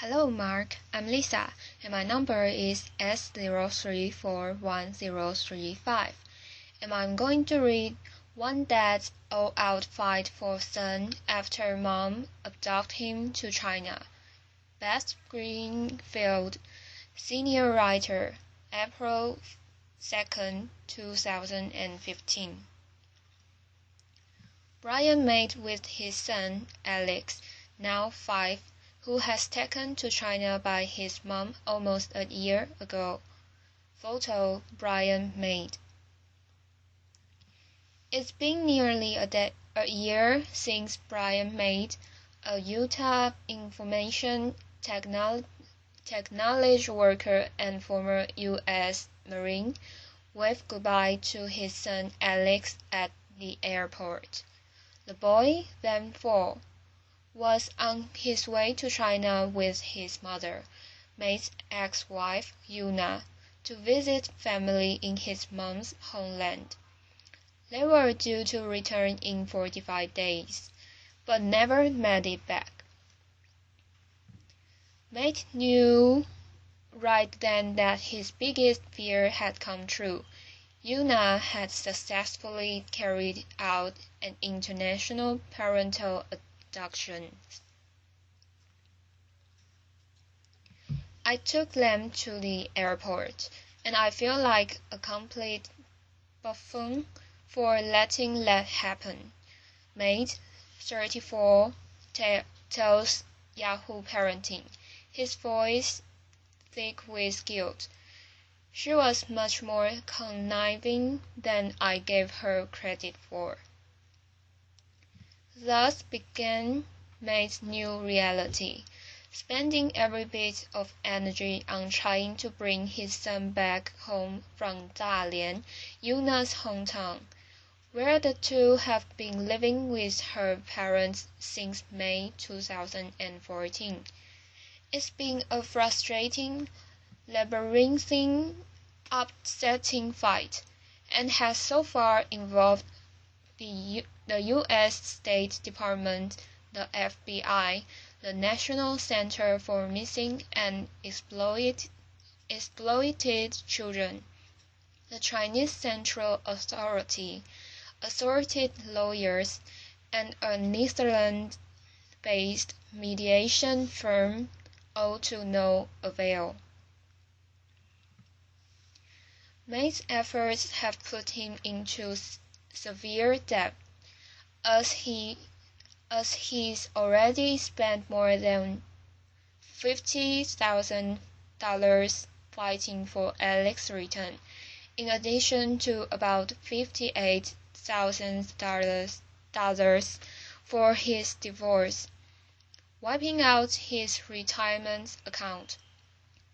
Hello Mark, I'm Lisa, and my number is S03411035, and I'm going to read One Dad's All-Out Fight for Son After Mom Abducted Him to China. Beth Greenfield, Senior Writer, April 2nd, 2015. Brian met with his son, Alex, now 5, who has taken to China by his mom almost a year ago. Photo Brian made. It's been nearly a year since Brian made, a Utah information technology worker and former U.S. Marine, waved goodbye to his son Alex at the airport. The boy, then 4, was on his way to China with his mother, May's ex-wife, Yuna, to visit family in his mom's homeland. They were due to return in 45 days, but never made it back. May knew right then that his biggest fear had come true. Yuna had successfully carried out an international parental abduction. I took them to the airport, and I feel like a complete buffoon for letting that happen. Mate, 34, tells Yahoo Parenting, his voice thick with guilt. She was much more conniving than I gave her credit for. Thus began May's new reality, spending every bit of energy on trying to bring his son back home from Dalian, Yuna's hometown, where the two have been living with her parents since May 2014. It's been a frustrating, labyrinthine, upsetting fight, and has so far involved the U.S. State Department, the FBI, the National Center for Missing and Exploited Children, the Chinese Central Authority, assorted lawyers, and a Netherlands-based mediation firm, all to no avail. May's efforts have put him into severe debt, as he's already spent more than $50,000 fighting for Alex's return, in addition to about $58,000 for his divorce, wiping out his retirement account.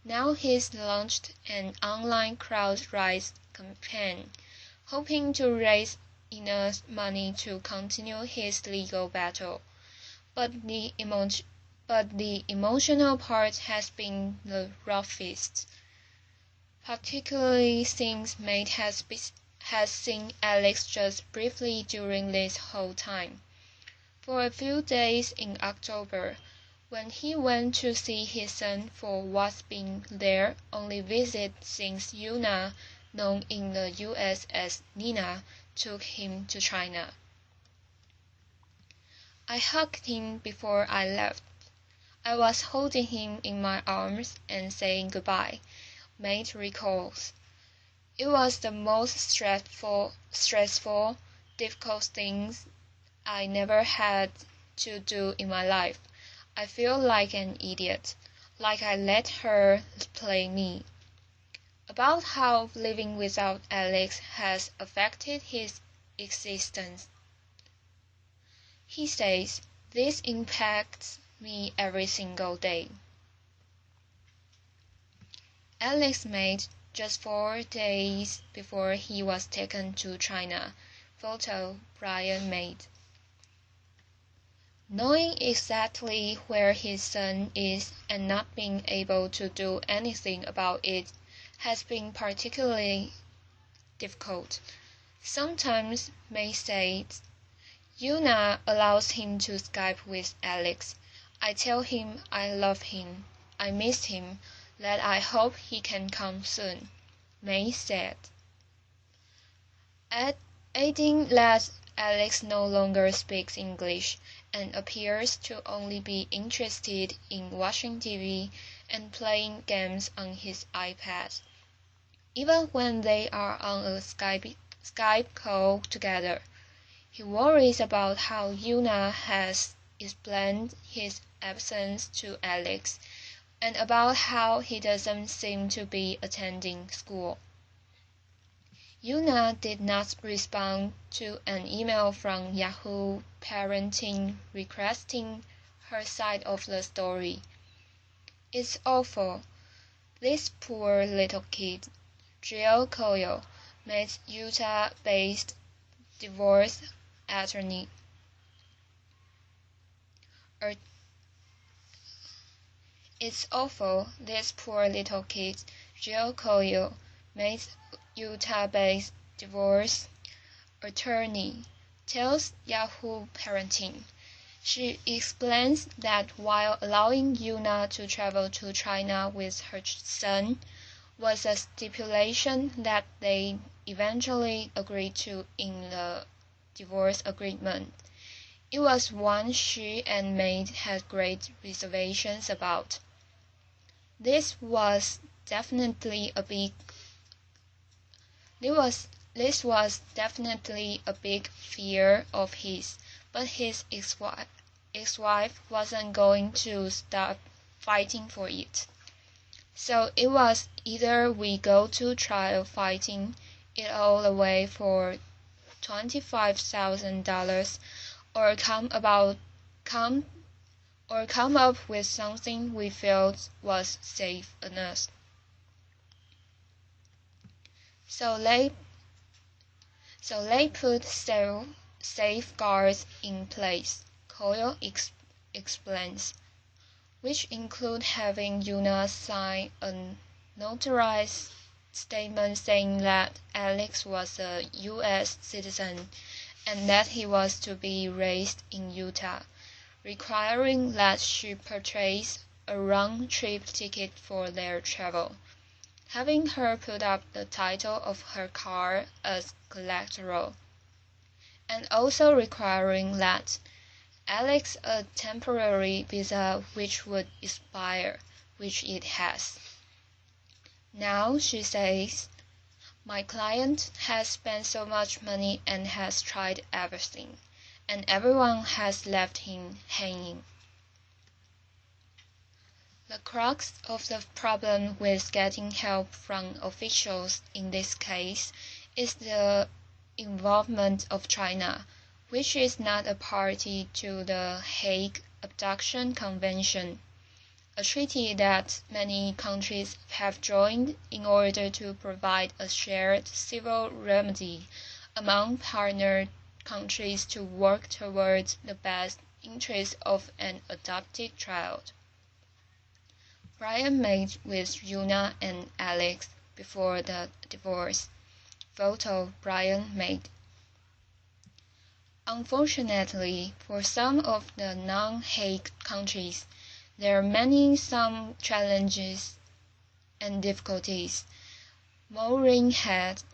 Now he's launched an online crowd-raise campaign, hoping to raise enough money to continue his legal battle. But the emotional part has been the roughest, particularly since May has seen Alex just briefly during this whole time. For a few days in October, when he went to see his son for what's been their only visit since Yuna, known in the U.S. as Nina, took him to China. I hugged him before I left. I was holding him in my arms and saying goodbye, May recalls. It was the most stressful, difficult thing I never had to do in my life. I feel like an idiot, like I let her play me. About how living without Alex has affected his existence. He says, "This impacts me every single day." Alex made just 4 days before he was taken to China. Photo Brian made. Knowing exactly where his son is and not being able to do anything about it has been particularly difficult. Sometimes, May says, Yuna allows him to Skype with Alex. I tell him I love him. I missed him, that I hope he can come soon," May said, adding that Alex no longer speaks English and appears to only be interested in watching TV and playing games on his iPad, even when they are on a Skype call together. He worries about how Yuna has explained his absence to Alex, and about how he doesn't seem to be attending school. Yuna did not respond to an email from Yahoo Parenting requesting her side of the story. "It's awful. This poor little kid," Jill Coyle, May's Utah-based divorce attorney, "It's awful. This poor little kid," Jill Coyle, May's Utah-based divorce attorney, tells Yahoo Parenting. She explains that while allowing Yuna to travel to China with her son was a stipulation that they eventually agreed to in the divorce agreement, it was one she and May had great reservations about. This was definitely a big fear of his, but his ex-wife wasn't going to stop fighting for it. So it was either we go to trial fighting it all away for $25,000 or come up with something we felt was safe enough. So they put safeguards in place, Coyle explains, which include having Yuna sign a notarized statement saying that Alex was a U.S. citizen and that he was to be raised in Utah, requiring that she purchase a round-trip ticket for their travel, having her put up the title of her car as collateral, and also requiring that Alex a temporary visa which would expire, which it has. Now, she says, "My client has spent so much money and has tried everything, and everyone has left him hanging." The crux of the problem with getting help from officials in this case is the involvement of China, which is not a party to the Hague Abduction Convention, a treaty that many countries have joined in order to provide a shared civil remedy among partner countries to work towards the best interests of an adopted child. Brian met with Yuna and Alex before the divorce. Photo Brian made. Unfortunately, for some of the non-Hague countries, there are some challenges and difficulties. Maureen Head,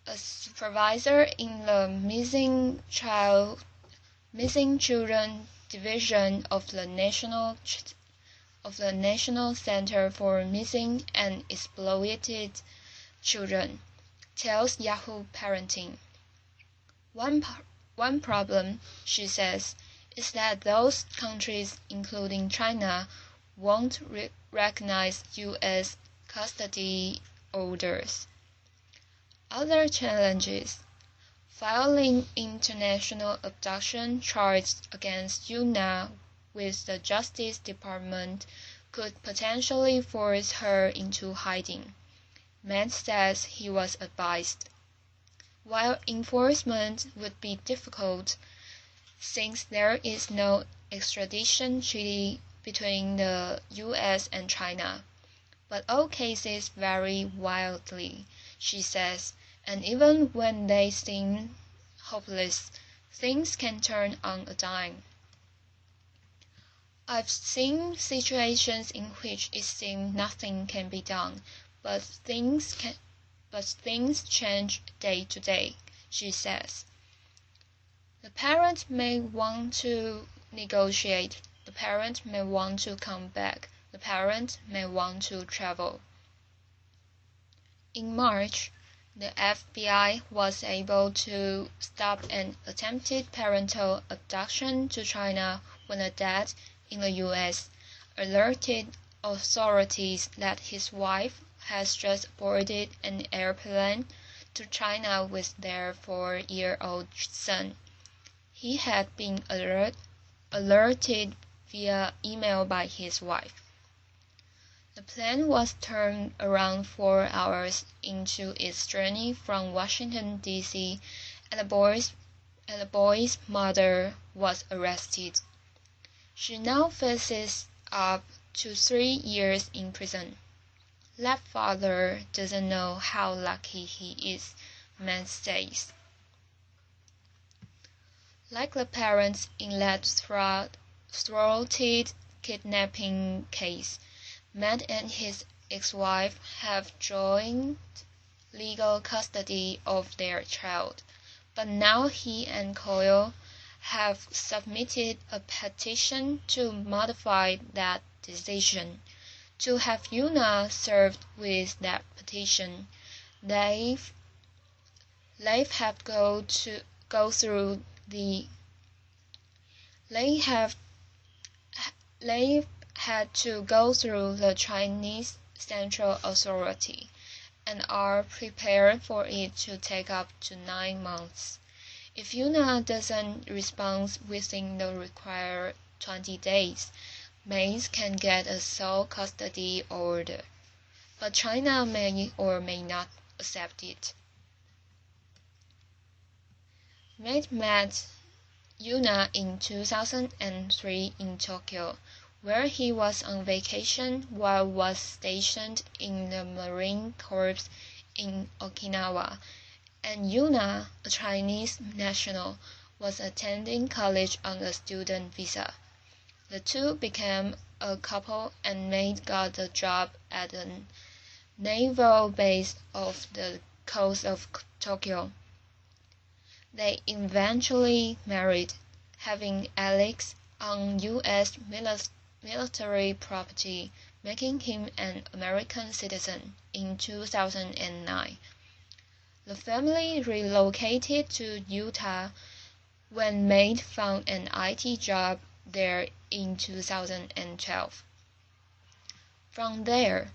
a supervisor in the Missing Children Division of the National Center for Missing and Exploited Children, tells Yahoo Parenting. One problem, she says, is that those countries, including China, won't recognize U.S. custody orders. Other challenges: filing international abduction charges against Yuna with the Justice Department could potentially force her into hiding, Matt says he was advised. While enforcement would be difficult, since there is no extradition treaty between the U.S. and China, but all cases vary wildly, she says, and even when they seem hopeless, things can turn on a dime. I've seen situations in which it seemed nothing can be done, but things change day to day, she says. The parent may want to negotiate, the parent may want to come back, the parent may want to travel. In March, the FBI was able to stop an attempted parental abduction to China when a dad in the US alerted authorities that his wife has just boarded an airplane to China with their 4-year-old son. He had been alerted via email by his wife. The plane was turned around 4 hours into its journey from Washington, D.C., and the boy's mother was arrested. She now faces up to 3 years in prison. That father doesn't know how lucky he is, Matt says. Like the parents in that thwarted kidnapping case, Matt and his ex-wife have joint legal custody of their child, but now he and Coyle have submitted a petition to modify that decision. To have Yuna served with that petition, they've had to go through the Chinese Central Authority and are prepared for it to take up to 9 months. If Yuna doesn't respond within the required 20 days, Mays can get a sole custody order, but China may or may not accept it. Matt met Yuna in 2003 in Tokyo, where he was on vacation while was stationed in the Marine Corps in Okinawa, and Yuna, a Chinese national, was attending college on a student visa. The two became a couple and Matt got a job at a naval base off the coast of Tokyo. They eventually married, having Alex on U.S. military property, making him an American citizen in 2009. The family relocated to Utah when Matt found an IT job there in 2012. From there,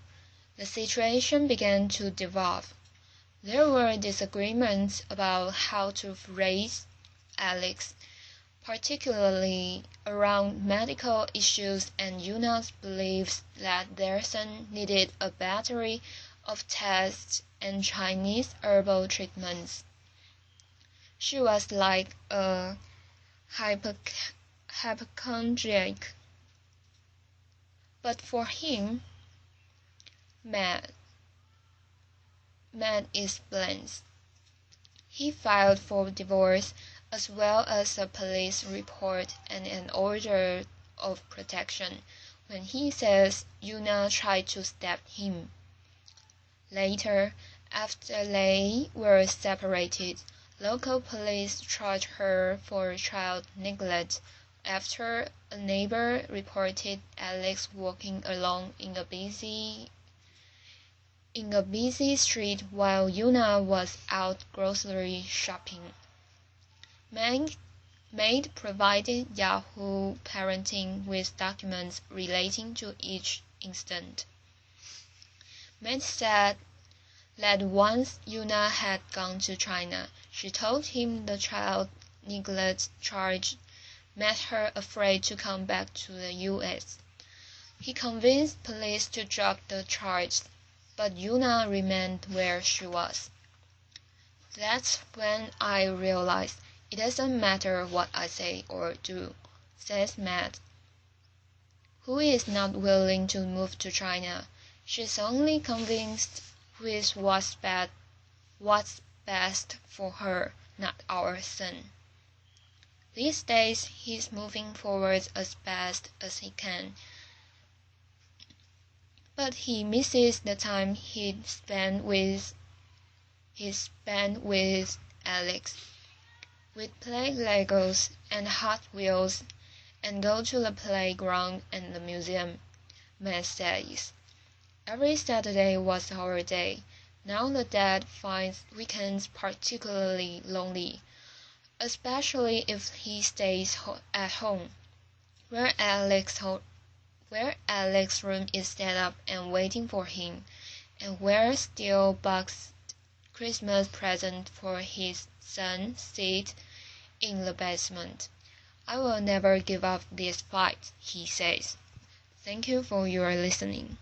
the situation began to devolve. There were disagreements about how to raise Alex, particularly around medical issues and Yuna's beliefs that their son needed a battery of tests and Chinese herbal treatments. She was like a hypochondriac. But for him, Matt explains. He filed for divorce as well as a police report and an order of protection when he says Yuna tried to stab him. Later, after they were separated, local police charged her for child neglect after a neighbor reported Alex walking alone in a busy street while Yuna was out grocery shopping. Matt provided Yahoo Parenting with documents relating to each incident. Matt said that once Yuna had gone to China, she told him the child neglect charge made her afraid to come back to the U.S. He convinced police to drop the charge, but Yuna remained where she was. That's when I realized it doesn't matter what I say or do, says Matt, who is not willing to move to China. She's only convinced with what's best for her, not our son. These days he's moving forward as best as he can, but he misses the time he'd spent with Alex. We'd play Legos and Hot Wheels and go to the playground and the museum, Matt says. Every Saturday was our day. Now the dad finds weekends particularly lonely, especially if he stays at home, where Alex's room is set up and waiting for him, and where Steel Buck's Christmas present for his son sit in the basement. I will never give up this fight, he says. Thank you for your listening.